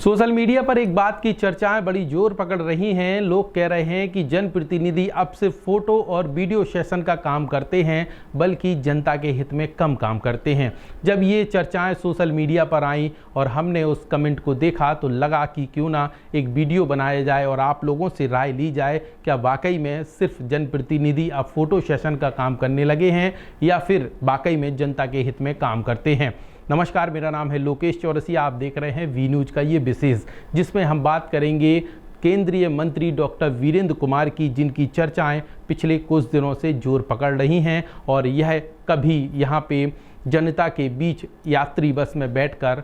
Social media पर एक बात की चर्चाएं बड़ी जोर पकड़ रही हैं। लोग कह रहे हैं कि जनप्रतिनिधि अब सिर्फ फोटो और वीडियो सेशन का काम करते हैं, बल्कि जनता के हित में कम काम करते हैं। जब ये चर्चाएं सोशल मीडिया पर आईं और हमने उस कमेंट को देखा तो लगा कि क्यों ना एक वीडियो बनाया जाए और आप लोगों से राय ली जाए, क्या वाकई में सिर्फ जनप्रतिनिधि अब फोटो सेशन का काम करने लगे हैं या फिर वाकई में जनता के हित में काम करते हैं। नमस्कार, मेरा नाम है लोकेश चौरसिया। आप देख रहे हैं वी न्यूज़ का ये विशेष, जिसमें हम बात करेंगे केंद्रीय मंत्री डॉक्टर वीरेंद्र कुमार की, जिनकी चर्चाएं पिछले कुछ दिनों से जोर पकड़ रही हैं और यह कभी यहाँ पे जनता के बीच यात्री बस में बैठकर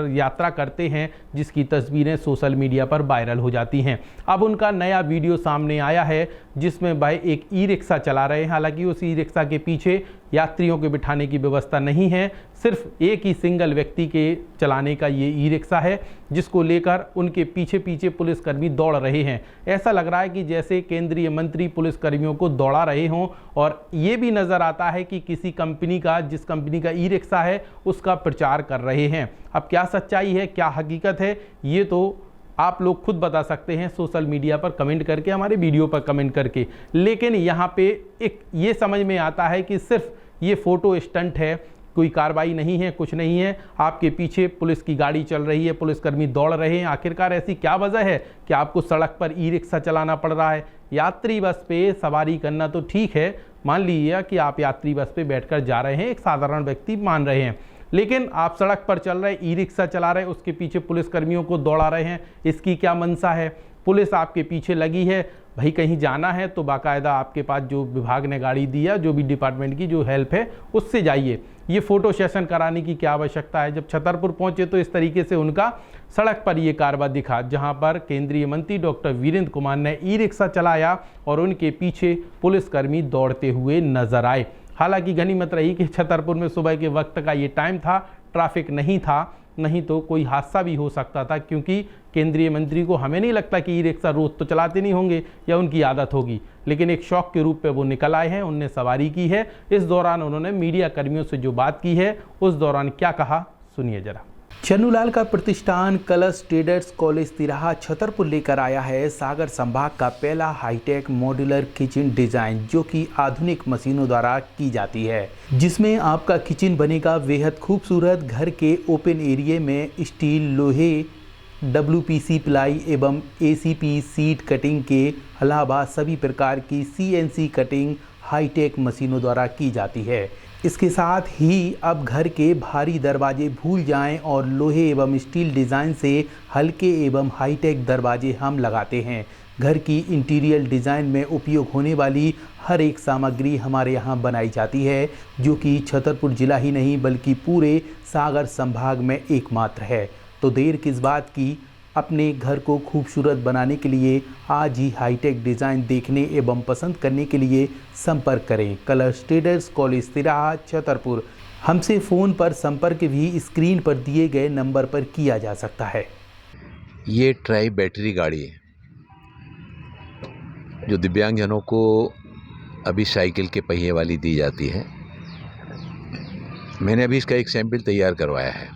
यात्रा करते हैं, जिसकी तस्वीरें सोशल मीडिया पर वायरल हो जाती हैं। अब उनका नया वीडियो सामने आया है जिसमें वह एक ई रिक्शा चला रहे हैं। हालांकि उस ई रिक्शा के पीछे यात्रियों के बिठाने की व्यवस्था नहीं है, सिर्फ एक ही सिंगल व्यक्ति के चलाने का ये ई रिक्शा है, जिसको लेकर उनके पीछे पीछे पुलिसकर्मी दौड़ रहे हैं। ऐसा लग रहा है कि जैसे केंद्रीय मंत्री पुलिसकर्मियों को दौड़ा रहे हों, और ये भी नज़र आता है कि किसी कंपनी का, जिस कंपनी का ई रिक्शा है, उसका प्रचार कर रहे हैं। अब क्या सच्चाई है, क्या हकीकत है, ये तो आप लोग खुद बता सकते हैं सोशल मीडिया पर कमेंट करके, हमारे वीडियो पर कमेंट करके। लेकिन यहाँ पे एक ये समझ में आता है कि सिर्फ ये फ़ोटो स्टंट है, कोई कार्रवाई नहीं है, कुछ नहीं है। आपके पीछे पुलिस की गाड़ी चल रही है, पुलिसकर्मी दौड़ रहे हैं। आखिरकार ऐसी क्या वजह है कि आपको सड़क पर ई रिक्शा चलाना पड़ रहा है? यात्री बस पे सवारी करना तो ठीक है, मान लीजिए कि आप यात्री बस पे बैठकर जा रहे हैं, एक साधारण व्यक्ति मान रहे हैं, लेकिन आप सड़क पर चल रहे ई रिक्शा चला रहे हैं, उसके पीछे पुलिसकर्मियों को दौड़ा रहे हैं। इसकी क्या मंशा है? पुलिस आपके पीछे लगी है, भाई कहीं जाना है तो बाकायदा आपके पास जो विभाग ने गाड़ी दिया, जो भी डिपार्टमेंट की जो हेल्प है, उससे जाइए। ये फ़ोटो सेशन कराने की क्या आवश्यकता है? जब छतरपुर पहुंचे तो इस तरीके से उनका सड़क पर ये कारवा दिखा, जहां पर केंद्रीय मंत्री डॉक्टर वीरेंद्र कुमार ने ई रिक्शा चलाया और उनके पीछे पुलिसकर्मी दौड़ते हुए नजर आए। हालांकि गनीमत रही कि छतरपुर में सुबह के वक्त का ये टाइम था, ट्रैफिक नहीं था, नहीं तो कोई हादसा भी हो सकता था, क्योंकि केंद्रीय मंत्री को, हमें नहीं लगता कि ई रिक्शा रोज़ तो चलाते नहीं होंगे या उनकी आदत होगी, लेकिन एक शौक के रूप पे वो निकल आए हैं, उनने सवारी की है। इस दौरान उन्होंने मीडिया कर्मियों से जो बात की है, उस दौरान क्या कहा, सुनिए जरा। चन्नूलाल का प्रतिष्ठान कलश ट्रेडर्स कॉलेज तिराहा छतरपुर लेकर आया है सागर संभाग का पहला हाईटेक मॉड्यूलर किचन डिजाइन, जो कि आधुनिक मशीनों द्वारा की जाती है, जिसमें आपका किचन बनेगा बेहद खूबसूरत। घर के ओपन एरिया में स्टील, लोहे, WPC प्लाई एवं ACP सीट कटिंग के अलावा सभी प्रकार की CNC कटिंग हाईटेक मशीनों द्वारा की जाती है। इसके साथ ही अब घर के भारी दरवाजे भूल जाएं और लोहे एवं स्टील डिज़ाइन से हल्के एवं हाईटेक दरवाजे हम लगाते हैं। घर की इंटीरियर डिज़ाइन में उपयोग होने वाली हर एक सामग्री हमारे यहाँ बनाई जाती है, जो कि छतरपुर जिला ही नहीं बल्कि पूरे सागर संभाग में एकमात्र है। तो देर किस बात की, अपने घर को खूबसूरत बनाने के लिए आज ही हाईटेक डिज़ाइन देखने एवं पसंद करने के लिए संपर्क करें कलश ट्रेडर्स कॉलेज तिराहा छतरपुर। हमसे फ़ोन पर संपर्क भी स्क्रीन पर दिए गए नंबर पर किया जा सकता है। ये ट्राई बैटरी गाड़ी है जो दिव्यांगजनों को अभी साइकिल के पहिए वाली दी जाती है। मैंने अभी इसका एक सैंपल तैयार करवाया है,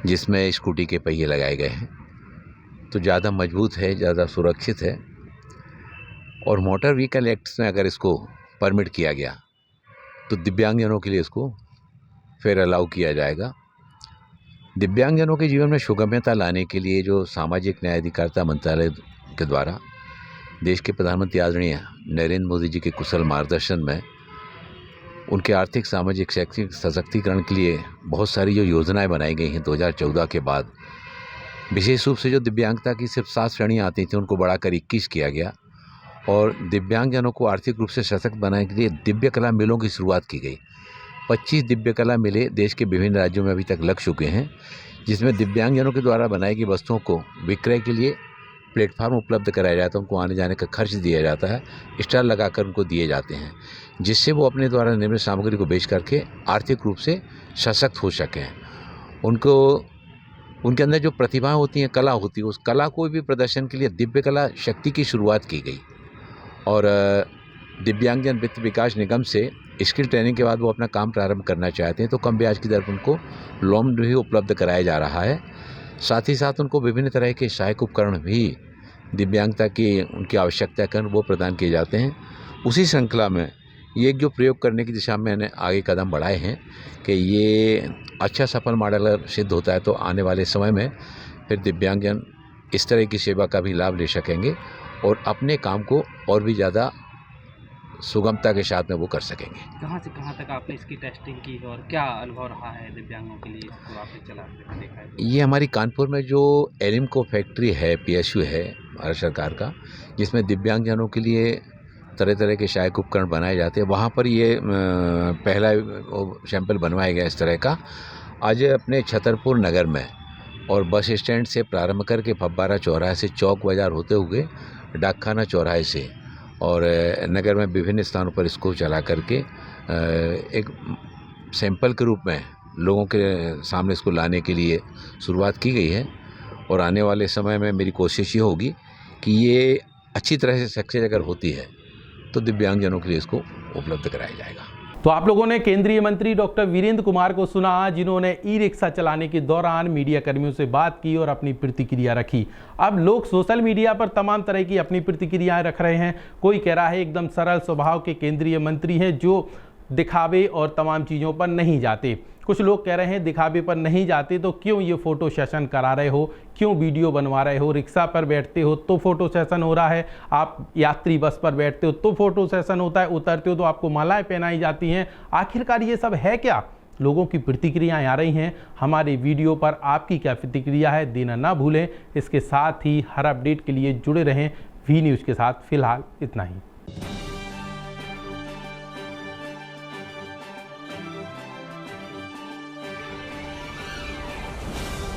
जिसमें स्कूटी के पहिए लगाए गए हैं, तो ज़्यादा मजबूत है, ज़्यादा सुरक्षित है। और मोटर व्हीकल एक्ट में अगर इसको परमिट किया गया तो दिव्यांगजनों के लिए इसको फिर अलाउ किया जाएगा। दिव्यांगजनों के जीवन में सुगम्यता लाने के लिए जो सामाजिक न्याय अधिकारिता मंत्रालय के द्वारा देश के प्रधानमंत्री आदरणीय नरेंद्र मोदी जी के कुशल मार्गदर्शन में उनके आर्थिक, सामाजिक, शैक्षिक सशक्तिकरण के लिए बहुत सारी जो योजनाएं बनाई गई हैं 2014 के बाद, विशेष रूप से जो दिव्यांगता की सिर्फ 7 श्रेणियाँ आती थी उनको बढ़ाकर 21 किया गया और दिव्यांगजनों को आर्थिक रूप से सशक्त बनाने के लिए दिव्य कला मेलों की शुरुआत की गई। 25 दिव्य कला मेले देश के विभिन्न राज्यों में अभी तक लग चुके हैं, जिसमें दिव्यांगजनों के द्वारा बनाई गई वस्तुओं को विक्रय के लिए प्लेटफार्म उपलब्ध कराया जाता है, उनको आने जाने का खर्च दिया जाता है, स्टॉल लगाकर उनको दिए जाते हैं, जिससे वो अपने द्वारा निर्मित सामग्री को बेच करके आर्थिक रूप से सशक्त हो सकें। उनको, उनके अंदर जो प्रतिभा होती है, कला होती है, उस कला को भी प्रदर्शन के लिए दिव्य कला शक्ति की शुरुआत की गई और दिव्यांगजन वित्त विकास निगम से स्किल ट्रेनिंग के बाद वो अपना काम प्रारंभ करना चाहते हैं तो कम ब्याज की दर पर उनको लोन भी उपलब्ध कराया जा रहा है। साथ ही साथ उनको विभिन्न तरह के सहायक उपकरण भी दिव्यांगता की उनकी आवश्यकता के वो प्रदान किए जाते हैं। उसी श्रृंखला में ये एक जो प्रयोग करने की दिशा में मैंने आगे कदम बढ़ाए हैं कि ये अच्छा सफल मॉडल अगर सिद्ध होता है तो आने वाले समय में फिर दिव्यांगजन इस तरह की सेवा का भी लाभ ले सकेंगे और अपने काम को और भी ज़्यादा सुगमता के साथ में वो कर सकेंगे। कहाँ से कहाँ तक आपने इसकी टेस्टिंग की और क्या अनुभव रहा है दिव्यांगों के लिए इसको आपने चला देखा है? ये हमारी कानपुर में जो एलिम्को फैक्ट्री है, PSU है भारत सरकार का, जिसमें दिव्यांगजनों के लिए तरह तरह के सहायक उपकरण बनाए जाते हैं, वहाँ पर ये पहला सैंपल बनवाया गया इस तरह का। आज अपने छतरपुर नगर में और बस स्टैंड से प्रारंभ करके फब्बारा चौराहे से चौक बाज़ार होते हुए डाकखाना चौराहे से और नगर में विभिन्न स्थानों पर इसको चला करके एक सैंपल के रूप में लोगों के सामने इसको लाने के लिए शुरुआत की गई है। और आने वाले समय में मेरी कोशिश ये होगी कि ये अच्छी तरह से सक्सेस अगर होती है तो दिव्यांगजनों के लिए इसको उपलब्ध कराया जाएगा। तो आप लोगों ने केंद्रीय मंत्री डॉक्टर वीरेंद्र कुमार को सुना, जिन्होंने ई-रिक्शा चलाने के दौरान मीडिया कर्मियों से बात की और अपनी प्रतिक्रिया रखी। अब लोग सोशल मीडिया पर तमाम तरह की अपनी प्रतिक्रियाएं रख रहे हैं। कोई कह रहा है एकदम सरल स्वभाव के केंद्रीय मंत्री हैं जो दिखावे और तमाम चीज़ों पर नहीं जाते। कुछ लोग कह रहे हैं दिखावे पर नहीं जाते तो क्यों ये फ़ोटो सेशन करा रहे हो, क्यों वीडियो बनवा रहे हो, रिक्शा पर बैठते हो तो फ़ोटो सेशन हो रहा है, आप यात्री बस पर बैठते हो तो फ़ोटो सेशन होता है, उतरते हो तो आपको मालाएं पहनाई जाती हैं। आखिरकार ये सब है क्या? लोगों की प्रतिक्रियाएं आ रही हैं। हमारे वीडियो पर आपकी क्या प्रतिक्रिया है देना ना भूलें। इसके साथ ही हर अपडेट के लिए जुड़े रहें वी न्यूज़ के साथ। फिलहाल इतना ही।